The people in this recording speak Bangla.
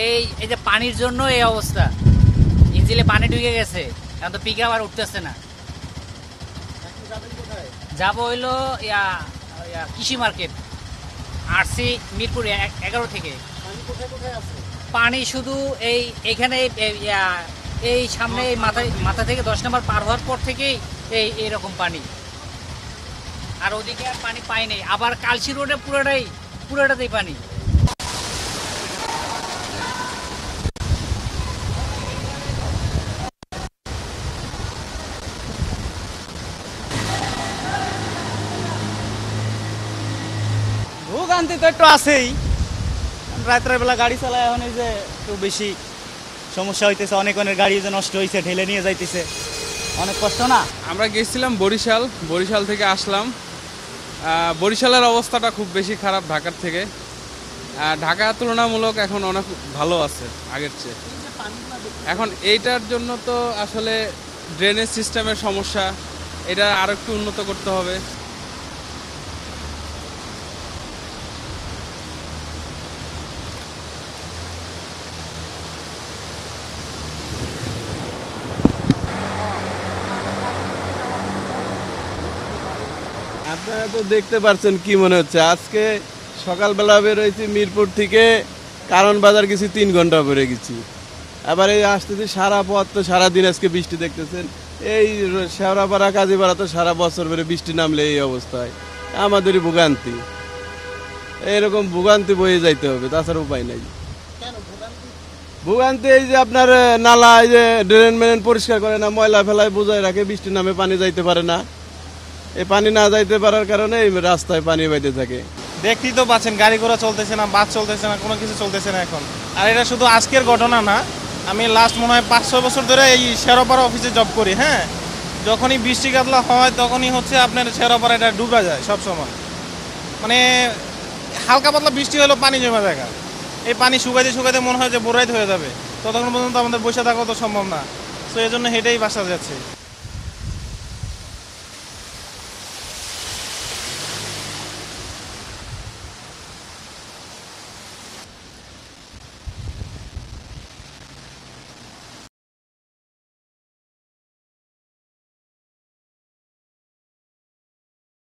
এই এই যে পানির জন্য এই অবস্থা, ইঞ্জিলে পানি ঢুকে গেছে, এখন তো পিক আপ আর উঠতেছে না। যাবো হইলো কৃষি মার্কেট, আসছি মিরপুর 11 থেকে। পানি শুধু এইখানে এই সামনে এই মাথা থেকে 10 নম্বর পার হওয়ার পর থেকেই এইরকম পানি, আর ওদিকে আর পানি পাই নাই। আবার কালসি রোডে পুরোটাতেই পানি। ভোগান্তি তো একটু আছেই, রাত্রের বেলা গাড়ি চালায়, এখন এই যে একটু বেশি সমস্যা হইতেছে, অনেক গাড়ি যে নষ্ট হয়েছে, ঢেলে নিয়ে যাইতেছে, অনেক কষ্ট না। আমরা গেছিলাম বরিশাল থেকে আসলাম। বরিশালের অবস্থাটা খুব বেশি খারাপ ঢাকার থেকে। ঢাকা তুলনামূলক এখন অনেক ভালো আছে আগের চেয়ে। এখন এইটার জন্য তো আসলে ড্রেনেজ সিস্টেমের সমস্যা, এটা আরো একটু উন্নত করতে হবে। আপনারা তো দেখতে পাচ্ছেন কি মনে হচ্ছে। আজকে সকালবেলা বেরোইছি মিরপুর থেকে, কারণ বাজার গেছি 3 ঘন্টা পরে গেছি। আবার এই আসতেছি সারা পথ, তো সারাদিন আজকে বৃষ্টি দেখতেছেন। এই শেওড়াপাড়া কাজীপাড়া তো সারা বছর ধরে বৃষ্টি নামলে এই অবস্থায়, আমাদেরই ভোগান্তি। এইরকম ভোগান্তি বয়ে যাইতে হবে, তাছাড়া উপায় নাই। ভোগান্তি এই যে আপনার নালা, এই যে ড্রেন মেন পরিষ্কার করে না, ময়লা ফেলায় বোঝায় রাখে, বৃষ্টি নামে পানি যাইতে পারে না। এই পানি না যাইতে পারার কারণে এই রাস্তায় পানি বাইতে থাকে। দেখতেই তো পাচ্ছেন, গাড়ি ঘোড়া চলতেছে না, বাস চলতেছে না, কোনো কিছু চলতেছে না এখন। আর এটা শুধু আজকের ঘটনা না, আমি লাস্ট মনে হয় 5-6 বছর ধরে এই শেওড়াপাড়া অফিসে জব করি। হ্যাঁ, যখনই বৃষ্টি কাতলা হয় তখনই হচ্ছে আপনার শেওড়াপাড়া এটা ডুবে যায় সবসময়। মানে হালকা পাতলা বৃষ্টি হলেও পানি জমে দেখা, এই পানি শুকাইতে শুকাইতে মনে হয় যে বোরাইত হয়ে যাবে, ততক্ষণ পর্যন্ত আমাদের বসে থাকা তো সম্ভব না। তো এই জন্য হেঁটেই বাসা যাচ্ছে।